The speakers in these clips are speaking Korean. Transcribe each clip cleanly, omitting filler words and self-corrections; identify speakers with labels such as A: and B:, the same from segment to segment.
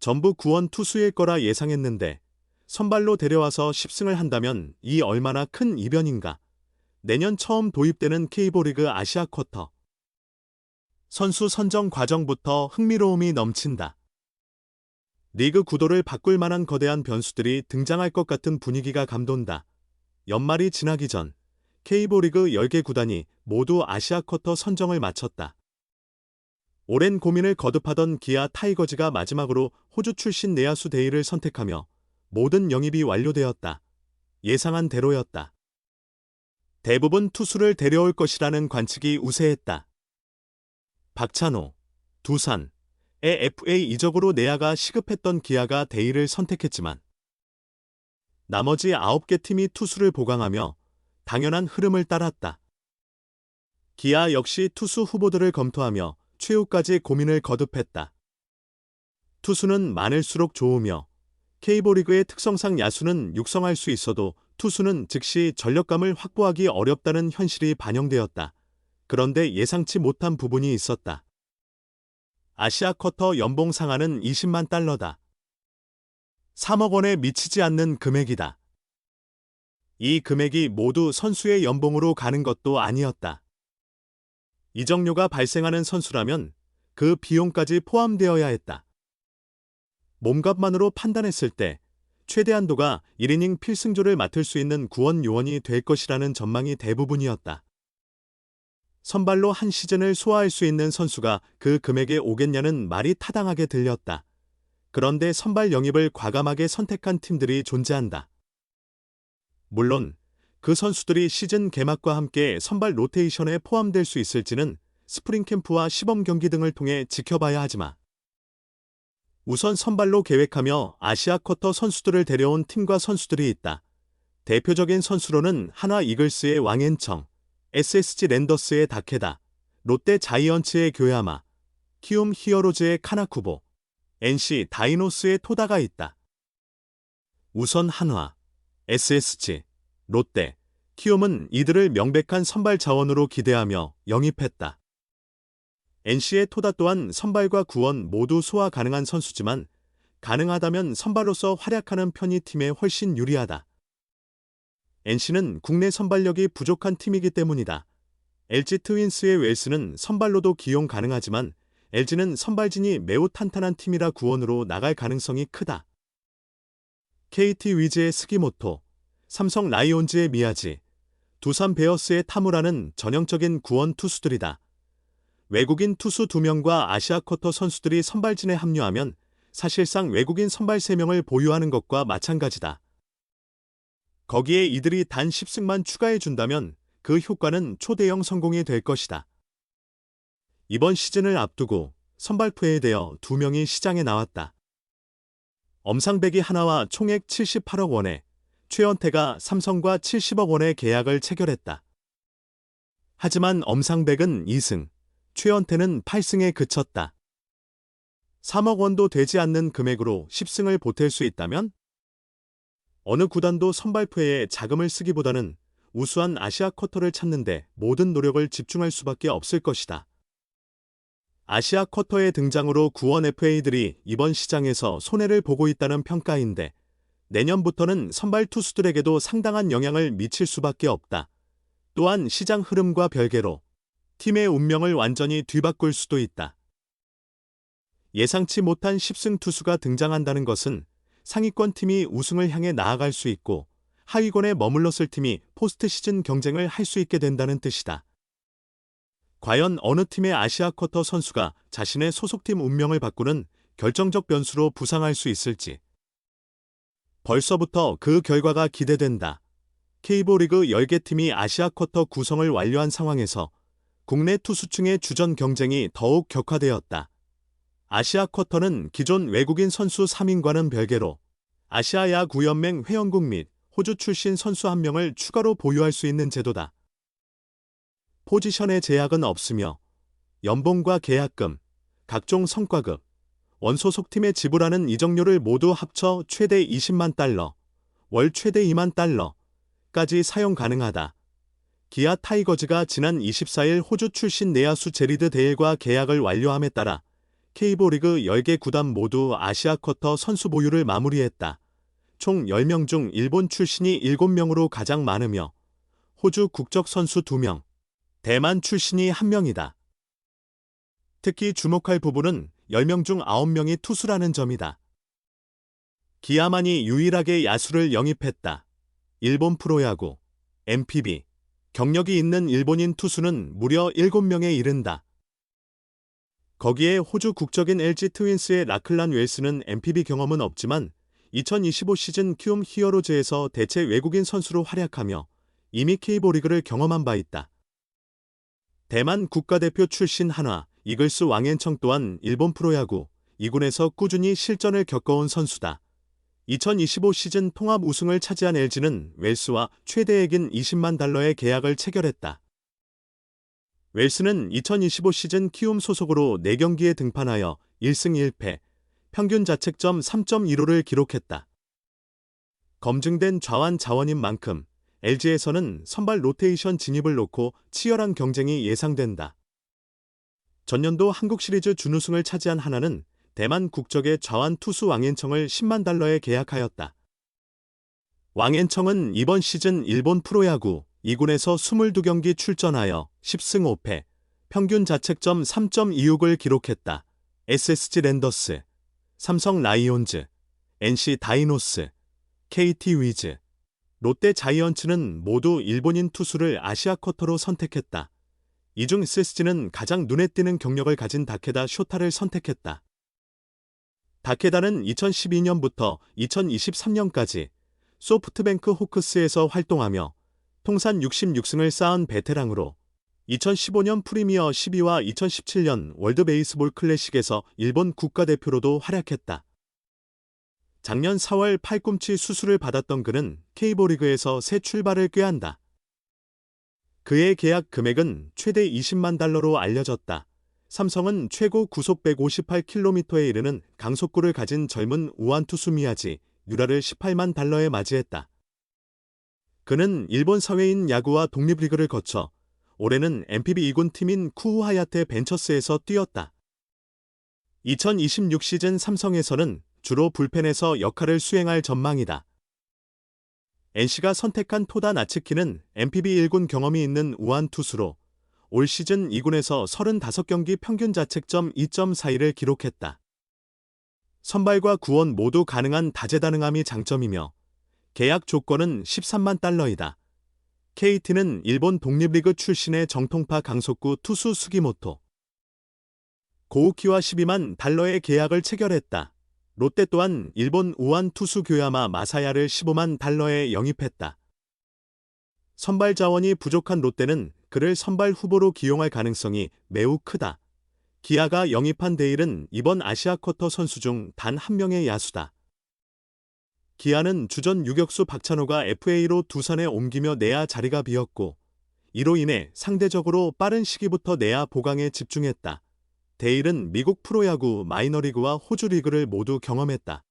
A: 전부 구원 투수일 거라 예상했는데 선발로 데려와서 10승을 한다면 이 얼마나 큰 이변인가. 내년 처음 도입되는 K리그 아시아 쿼터. 선수 선정 과정부터 흥미로움이 넘친다. 리그 구도를 바꿀 만한 거대한 변수들이 등장할 것 같은 분위기가 감돈다. 연말이 지나기 전 K리그 10개 구단이 모두 아시아 쿼터 선정을 마쳤다. 오랜 고민을 거듭하던 기아 타이거즈가 마지막으로 호주 출신 내야수 데이를 선택하며 모든 영입이 완료되었다. 예상한 대로였다. 대부분 투수를 데려올 것이라는 관측이 우세했다. 박찬호, 두산의 FA 이적으로 내야가 시급했던 기아가 데이를 선택했지만 나머지 9개 팀이 투수를 보강하며 당연한 흐름을 따랐다. 기아 역시 투수 후보들을 검토하며 최후까지 고민을 거듭했다. 투수는 많을수록 좋으며 K리그의 특성상 야수는 육성할 수 있어도 투수는 즉시 전력감을 확보하기 어렵다는 현실이 반영되었다. 그런데 예상치 못한 부분이 있었다. 아시아 쿼터 연봉 상한은 20만 달러다. 3억 원에 미치지 않는 금액이다. 이 금액이 모두 선수의 연봉으로 가는 것도 아니었다. 이적료가 발생하는 선수라면 그 비용까지 포함되어야 했다. 몸값만으로 판단했을 때 최대 한도가 1이닝 필승조를 맡을 수 있는 구원 요원이 될 것이라는 전망이 대부분이었다. 선발로 한 시즌을 소화할 수 있는 선수가 그 금액에 오겠냐는 말이 타당하게 들렸다. 그런데 선발 영입을 과감하게 선택한 팀들이 존재한다. 물론 그 선수들이 시즌 개막과 함께 선발 로테이션에 포함될 수 있을지는 스프링 캠프와 시범 경기 등을 통해 지켜봐야 하지만 우선 선발로 계획하며 아시아 쿼터 선수들을 데려온 팀과 선수들이 있다. 대표적인 선수로는 하나 이글스의 왕앤청, SSG 랜더스의 다케다, 롯데 자이언츠의 교야마, 키움 히어로즈의 카나쿠보, NC 다이노스의 토다가 있다. 우선 한화, SSG, 롯데, 키움은 이들을 명백한 선발 자원으로 기대하며 영입했다. NC의 토다 또한 선발과 구원 모두 소화 가능한 선수지만 가능하다면 선발로서 활약하는 편이 팀에 훨씬 유리하다. NC는 국내 선발력이 부족한 팀이기 때문이다. LG 트윈스의 웰스는 선발로도 기용 가능하지만 LG는 선발진이 매우 탄탄한 팀이라 구원으로 나갈 가능성이 크다. KT 위즈의 스기모토, 삼성 라이온즈의 미야지, 두산 베어스의 타무라는 전형적인 구원 투수들이다. 외국인 투수 2명과 아시아 쿼터 선수들이 선발진에 합류하면 사실상 외국인 선발 3명을 보유하는 것과 마찬가지다. 거기에 이들이 단 10승만 추가해준다면 그 효과는 초대형 성공이 될 것이다. 이번 시즌을 앞두고 선발 투회되어 2명이 시장에 나왔다. 엄상백이 하나와 총액 78억 원에, 최원태가 삼성과 70억 원의 계약을 체결했다. 하지만 엄상백은 2승, 최원태는 8승에 그쳤다. 3억 원도 되지 않는 금액으로 10승을 보탤 수 있다면? 어느 구단도 선발표에 자금을 쓰기보다는 우수한 아시아 쿼터를 찾는데 모든 노력을 집중할 수밖에 없을 것이다. 아시아 쿼터의 등장으로 구원 FA들이 이번 시장에서 손해를 보고 있다는 평가인데 내년부터는 선발 투수들에게도 상당한 영향을 미칠 수밖에 없다. 또한 시장 흐름과 별개로 팀의 운명을 완전히 뒤바꿀 수도 있다. 예상치 못한 10승 투수가 등장한다는 것은 상위권 팀이 우승을 향해 나아갈 수 있고 하위권에 머물렀을 팀이 포스트 시즌 경쟁을 할 수 있게 된다는 뜻이다. 과연 어느 팀의 아시아 쿼터 선수가 자신의 소속팀 운명을 바꾸는 결정적 변수로 부상할 수 있을지. 벌써부터 그 결과가 기대된다. K리그 10개 팀이 아시아 쿼터 구성을 완료한 상황에서 국내 투수층의 주전 경쟁이 더욱 격화되었다. 아시아 쿼터는 기존 외국인 선수 3인과는 별개로 아시아 야구연맹 회원국 및 호주 출신 선수 1명을 추가로 보유할 수 있는 제도다. 포지션의 제약은 없으며 연봉과 계약금, 각종 성과급, 원소속팀에 지불하는 이적료를 모두 합쳐 최대 20만 달러, 월 최대 2만 달러까지 사용 가능하다. 기아 타이거즈가 지난 24일 호주 출신 내야수 제리드 데일과 계약을 완료함에 따라 K리그 10개 구단 모두 아시아 쿼터 선수 보유를 마무리했다. 총 10명 중 일본 출신이 7명으로 가장 많으며 호주 국적 선수 2명, 대만 출신이 1명이다. 특히 주목할 부분은 10명 중 9명이 투수라는 점이다. 기아만이 유일하게 야수를 영입했다. 일본 프로야구, NPB, 경력이 있는 일본인 투수는 무려 7명에 이른다. 거기에 호주 국적인 LG 트윈스의 라클란 웰스는 NPB 경험은 없지만 2025 시즌 키움 히어로즈에서 대체 외국인 선수로 활약하며 이미 K리그를 경험한 바 있다. 대만 국가대표 출신 한화, 이글스 왕앤청 또한 일본 프로야구, 2군에서 꾸준히 실전을 겪어온 선수다. 2025 시즌 통합 우승을 차지한 LG는 웰스와 최대액인 $200만 계약을 체결했다. 웰스는 2025 시즌 키움 소속으로 4경기에 등판하여 1승 1패, 평균 자책점 3.15를 기록했다. 검증된 좌완 자원인 만큼 LG에서는 선발 로테이션 진입을 놓고 치열한 경쟁이 예상된다. 전년도 한국 시리즈 준우승을 차지한 하나는 대만 국적의 좌완 투수 왕앤청을 $100만 계약하였다. 왕앤청은 이번 시즌 일본 프로야구 2군에서 22경기 출전하여 10승 5패, 평균 자책점 3.26을 기록했다. SSG 랜더스, 삼성 라이온즈, NC 다이노스, KT 위즈, 롯데 자이언츠는 모두 일본인 투수를 아시아 쿼터로 선택했다. 이 중 SSG는 가장 눈에 띄는 경력을 가진 다케다 쇼타를 선택했다. 다케다는 2012년부터 2023년까지 소프트뱅크 호크스에서 활동하며 통산 66승을 쌓은 베테랑으로 2015년 프리미어 12와 2017년 월드 베이스볼 클래식에서 일본 국가대표로도 활약했다. 작년 4월 팔꿈치 수술을 받았던 그는 K리그에서 새 출발을 꾀한다. 그의 계약 금액은 최대 $200만 알려졌다. 삼성은 최고 구속 158km에 이르는 강속구를 가진 젊은 우완 투수 미야지 유라를 $18만 맞이했다. 그는 일본 사회인 야구와 독립리그를 거쳐 올해는 NPB 2군 팀인 쿠우 하야테 벤처스에서 뛰었다. 2026 시즌 삼성에서는 주로 불펜에서 역할을 수행할 전망이다. NC가 선택한 토다 나츠키는 NPB 1군 경험이 있는 우완 투수로 올 시즌 2군에서 35경기 평균 자책점 2.42를 기록했다. 선발과 구원 모두 가능한 다재다능함이 장점이며 계약 조건은 $13만. KT는 일본 독립리그 출신의 정통파 강속구 투수 수기모토 고우키와 $12만 계약을 체결했다. 롯데 또한 일본 우완 투수 교야마 마사야를 $15만 영입했다. 선발 자원이 부족한 롯데는 그를 선발 후보로 기용할 가능성이 매우 크다. 기아가 영입한 데일은 이번 아시아 쿼터 선수 중 단 1명의 야수다. 기아는 주전 유격수 박찬호가 FA로 두산에 옮기며 내야 자리가 비었고 이로 인해 상대적으로 빠른 시기부터 내야 보강에 집중했다. 데일은 미국 프로야구 마이너리그와 호주 리그를 모두 경험했다.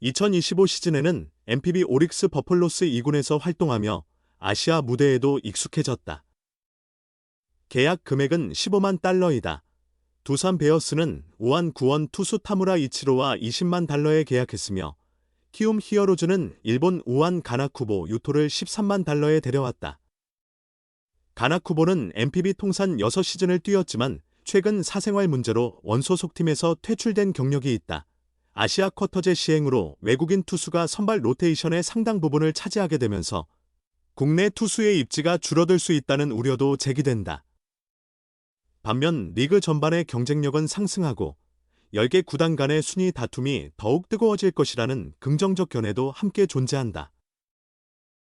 A: 2025 시즌에는 NPB 오릭스 버펄로스 2군에서 활동하며 아시아 무대에도 익숙해졌다. 계약 금액은 $15만. 두산 베어스는 우완 구원 투수 타무라 이치로와 $20만 계약했으며 키움 히어로즈는 일본 우완 가나쿠보 유토를 $13만 데려왔다. 가나쿠보는 NPB 통산 6시즌을 뛰었지만 최근 사생활 문제로 원소속팀에서 퇴출된 경력이 있다. 아시아 쿼터제 시행으로 외국인 투수가 선발 로테이션의 상당 부분을 차지하게 되면서 국내 투수의 입지가 줄어들 수 있다는 우려도 제기된다. 반면 리그 전반의 경쟁력은 상승하고 10개 구단 간의 순위 다툼이 더욱 뜨거워질 것이라는 긍정적 견해도 함께 존재한다.